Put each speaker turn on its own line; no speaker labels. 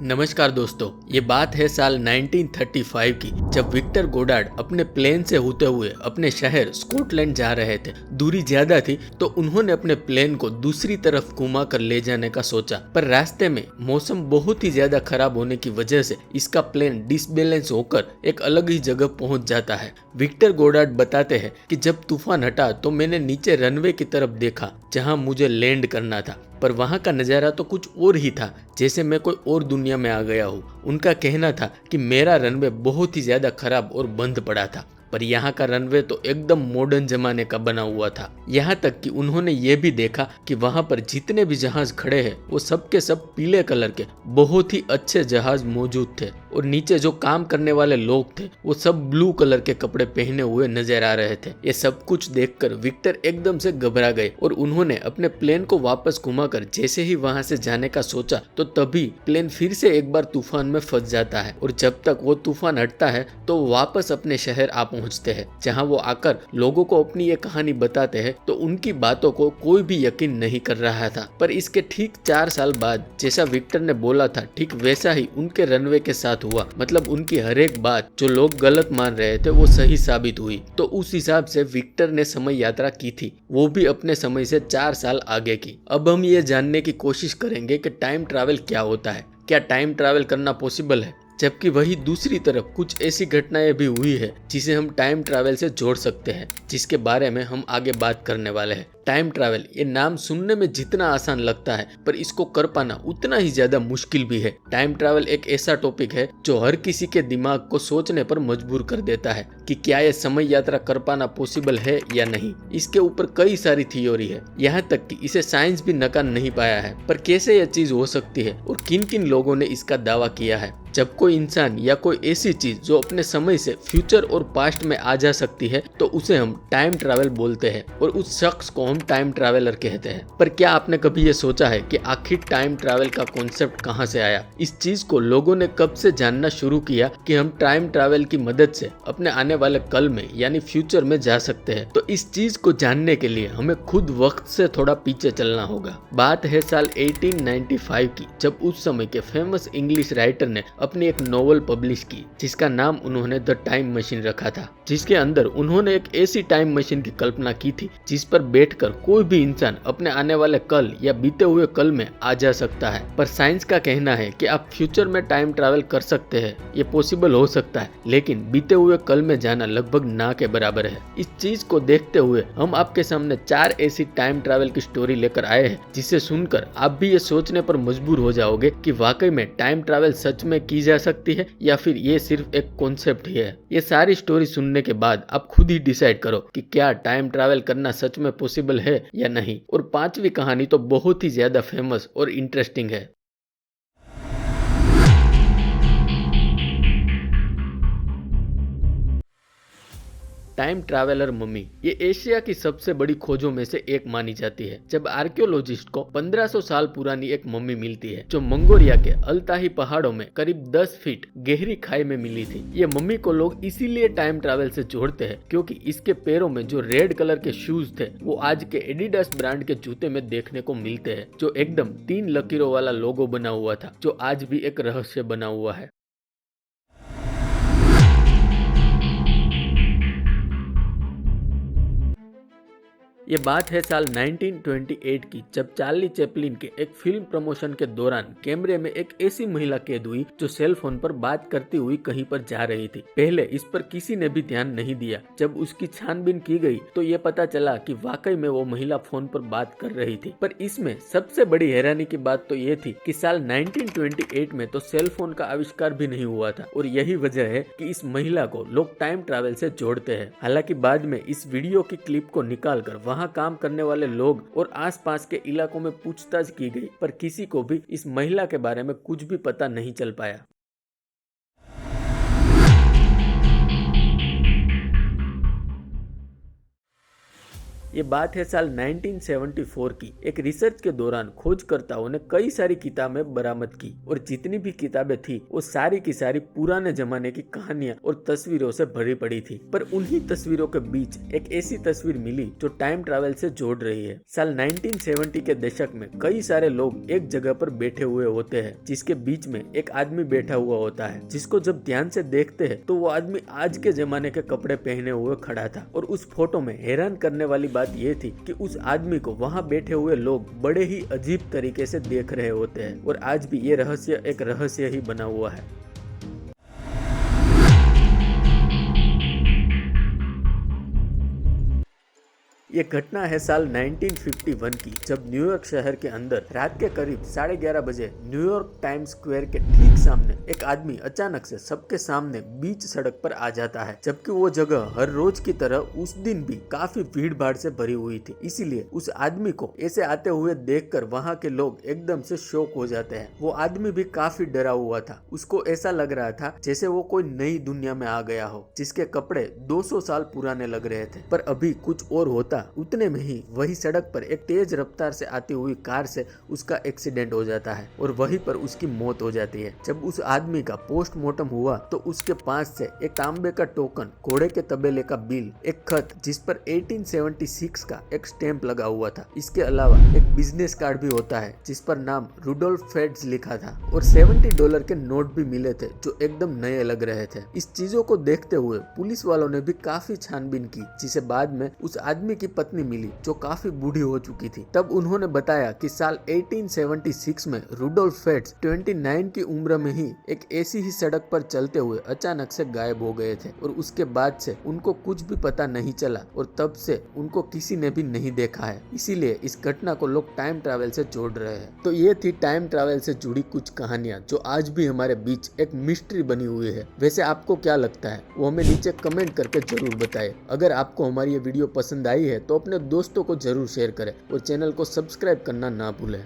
नमस्कार दोस्तों, ये बात है साल 1935 की, जब विक्टर गोडार्ड अपने प्लेन से होते हुए अपने शहर स्कॉटलैंड जा रहे थे। दूरी ज्यादा थी तो उन्होंने अपने प्लेन को दूसरी तरफ घुमा कर ले जाने का सोचा, पर रास्ते में मौसम बहुत ही ज्यादा खराब होने की वजह से इसका प्लेन डिसबैलेंस होकर एक अलग ही जगह पहुंच जाता है। विक्टर गोडार्ड बताते हैं कि जब तूफान हटा तो मैंने नीचे रनवे की तरफ देखा जहां मुझे लैंड करना था, पर वहां का नज़ारा तो कुछ और ही था, जैसे मैं कोई और दुनिया में आ गया हूँ। उनका कहना था कि मेरा रनवे बहुत ही ज़्यादा खराब और बंद पड़ा था, पर यहाँ का रनवे तो एकदम मॉडर्न जमाने का बना हुआ था। यहाँ तक कि उन्होंने ये भी देखा कि वहाँ पर जितने भी जहाज खड़े हैं वो सब के सब पीले कलर के बहुत ही अच्छे जहाज मौजूद थे, और नीचे जो काम करने वाले लोग थे वो सब ब्लू कलर के कपड़े पहने हुए नजर आ रहे थे। ये सब कुछ देखकर विक्टर एकदम से घबरा गए और उन्होंने अपने प्लेन को वापस घुमाकर जैसे ही वहां से जाने का सोचा तो तभी प्लेन फिर से एक बार तूफान में फंस जाता है, और जब तक वो तूफान हटता है तो वापस अपने शहर आ पहुंचते हैं, जहां वो आकर लोगों को अपनी ये कहानी बताते हैं। तो उनकी बातों को कोई भी यकीन नहीं कर रहा था, पर इसके ठीक 4 साल बाद जैसा विक्टर ने बोला था ठीक वैसा ही उनके रनवे के साथ हुआ। मतलब उनकी हर एक बात जो लोग गलत मान रहे थे वो सही साबित हुई। तो उस हिसाब से विक्टर ने समय यात्रा की थी, वो भी अपने समय से 4 साल आगे की। अब हम ये जानने की कोशिश करेंगे कि टाइम ट्रैवल क्या होता है, क्या टाइम ट्रैवल करना पॉसिबल है, जबकि वही दूसरी तरफ कुछ ऐसी घटनाएं भी हुई है जिसे हम टाइम ट्रैवल से जोड़ सकते हैं, जिसके बारे में हम आगे बात करने वाले हैं। टाइम ट्रैवल ये नाम सुनने में जितना आसान लगता है, पर इसको कर पाना उतना ही ज्यादा मुश्किल भी है। टाइम ट्रैवल एक ऐसा टॉपिक है जो हर किसी के दिमाग को सोचने पर मजबूर कर देता है कि क्या यह समय यात्रा कर पाना पॉसिबल है या नहीं। इसके ऊपर कई सारी थियोरी है, यहाँ तक कि इसे साइंस भी नकार नहीं पाया है। पर कैसे यह चीज हो सकती है और किन किन लोगों ने इसका दावा किया है। जब कोई इंसान या कोई ऐसी चीज जो अपने समय से फ्यूचर और पास्ट में आ जा सकती है तो उसे हम टाइम ट्रैवल बोलते हैं, और उस शख्स को हम टाइम ट्रैवलर कहते हैं। पर क्या आपने कभी ये सोचा है कि आखिर टाइम ट्रैवल का कॉन्सेप्ट कहाँ से आया? इस चीज को लोगों ने कब से जानना शुरू किया कि हम टाइम ट्रैवल की मदद से अपने आने वाले कल में यानी फ्यूचर में जा सकते हैं? तो इस चीज को जानने के लिए हमें खुद वक्त से थोड़ा पीछे चलना होगा। बात है साल 1895 की, जब उस समय के फेमस इंग्लिश राइटर ने अपनी एक नॉवल पब्लिश की जिसका नाम उन्होंने द टाइम मशीन रखा था, जिसके अंदर उन्होंने एक ऐसी टाइम मशीन की कल्पना की थी जिस पर बैठकर कोई भी इंसान अपने आने वाले कल या बीते हुए कल में आ जा सकता है। पर साइंस का कहना है कि आप फ्यूचर में टाइम ट्रैवल कर सकते हैं, ये पॉसिबल हो सकता है, लेकिन बीते हुए कल में जाना लगभग ना के बराबर है। इस चीज को देखते हुए हम आपके सामने 4 ऐसी टाइम ट्रैवल की स्टोरी लेकर आए हैं, जिसे सुनकर आप भी ये सोचने पर मजबूर हो जाओगे कि वाकई में टाइम ट्रैवल सच में की जा सकती है या फिर ये सिर्फ एक कॉन्सेप्ट ही है। ये सारी स्टोरी सुनने के बाद आप खुद ही डिसाइड करो कि क्या टाइम ट्रैवल करना सच में पॉसिबल है या नहीं। और 5वीं कहानी तो बहुत ही ज्यादा फेमस और इंटरेस्टिंग है। टाइम ट्रैवलर मम्मी ये एशिया की सबसे बड़ी खोजों में से एक मानी जाती है। जब आर्कियोलॉजिस्ट को 1500 साल पुरानी एक मम्मी मिलती है जो मंगोलिया के अल्ताही पहाड़ों में करीब 10 फीट गहरी खाई में मिली थी। ये मम्मी को लोग इसीलिए टाइम ट्रैवल से जोड़ते हैं क्योंकि इसके पैरों में जो रेड कलर के शूज थे वो आज के एडिडास ब्रांड के जूते में देखने को मिलते हैं, जो एकदम 3 लकीरों वाला लोगो बना हुआ था, जो आज भी एक रहस्य बना हुआ है। ये बात है साल 1928 की, जब चार्ली चैपलिन के एक फिल्म प्रमोशन के दौरान कैमरे में एक ऐसी महिला कैद हुई जो सेल फोन पर बात करती हुई कहीं पर जा रही थी। पहले इस पर किसी ने भी ध्यान नहीं दिया। जब उसकी छानबीन की गई तो ये पता चला कि वाकई में वो महिला फोन पर बात कर रही थी। पर इसमें सबसे बड़ी हैरानी की बात तो ये थी कि साल 1928 में तो सेल फोन का आविष्कार भी नहीं हुआ था, और यही वजह है कि इस महिला को लोग टाइम ट्रैवल से जोड़ते हैं। हालांकि बाद में इस वीडियो की क्लिप को निकालकर वहां काम करने वाले लोग और आसपास के इलाकों में पूछताछ की गई, पर किसी को भी इस महिला के बारे में कुछ भी पता नहीं चल पाया। ये बात है साल 1974 की। एक रिसर्च के दौरान खोजकर्ताओं ने कई सारी किताबें बरामद की और जितनी भी किताबें थी वो सारी की सारी पुराने जमाने की कहानियां और तस्वीरों से भरी पड़ी थी। पर उन्हीं तस्वीरों के बीच एक ऐसी तस्वीर मिली जो टाइम ट्रैवल से जोड़ रही है। साल 1970 के दशक में कई सारे लोग एक जगह पर बैठे हुए होते हैं जिसके बीच में एक आदमी बैठा हुआ होता है, जिसको जब ध्यान से देखते हैं तो वो आदमी आज के जमाने के कपड़े पहने हुए खड़ा था। और उस फोटो में हैरान करने वाली बात यह थी कि उस आदमी को वहाँ बैठे हुए लोग बड़े ही अजीब तरीके से देख रहे होते हैं और आज भी ये रहस्य एक रहस्य ही बना हुआ है। ये घटना है साल 1951 की, जब न्यूयॉर्क शहर के अंदर रात के करीब 11:30 बजे न्यूयॉर्क टाइम्स स्क्वायर के ठीक सामने एक आदमी अचानक से सबके सामने बीच सड़क पर आ जाता है, जबकि वो जगह हर रोज की तरह उस दिन भी काफी भीड़ भाड़ से भरी हुई थी। इसीलिए उस आदमी को ऐसे आते हुए देखकर वहाँ के लोग एकदम से शॉक हो जाते हैं। वो आदमी भी काफी डरा हुआ था। उसको ऐसा लग रहा था जैसे वो कोई नई दुनिया में आ गया हो, जिसके कपड़े 200 साल पुराने लग रहे थे। पर अभी कुछ और होता उतने में ही वही सड़क पर एक तेज रफ्तार से आती हुई कार से उसका एक्सीडेंट हो जाता है और वहीं पर उसकी मौत हो जाती है। जब उस आदमी का पोस्टमार्टम हुआ तो उसके पास से एक तांबे का टोकन, घोड़े के तबेले का बिल, एक खत जिस पर 1876 का एक स्टैंप लगा हुआ था, इसके अलावा एक बिजनेस कार्ड भी होता है जिस पर नाम रुडोल्फ फेड्स लिखा था और $70 के नोट भी मिले थे जो एकदम नए लग रहे थे। इस चीजों को देखते हुए पुलिस वालों ने भी काफी छानबीन की, जिसे बाद में उस आदमी की पत्नी मिली जो काफी बूढ़ी हो चुकी थी। तब उन्होंने बताया कि साल 1876 में रुडोल्फ फेड्स 29 की उम्र में ही एक ऐसी ही सड़क पर चलते हुए अचानक से गायब हो गए थे और उसके बाद से उनको कुछ भी पता नहीं चला और तब से उनको किसी ने भी नहीं देखा है। इसीलिए इस घटना को लोग टाइम ट्रैवल से जोड़ रहे हैं। तो ये थी टाइम ट्रैवल से जुड़ी कुछ कहानियां जो आज भी हमारे बीच एक मिस्ट्री बनी हुई है। वैसे आपको क्या लगता है वो हमें नीचे कमेंट करके जरूर बताएं। अगर आपको हमारी ये वीडियो पसंद आई है तो अपने दोस्तों को जरूर शेयर करें और चैनल को सब्सक्राइब करना ना भूलें।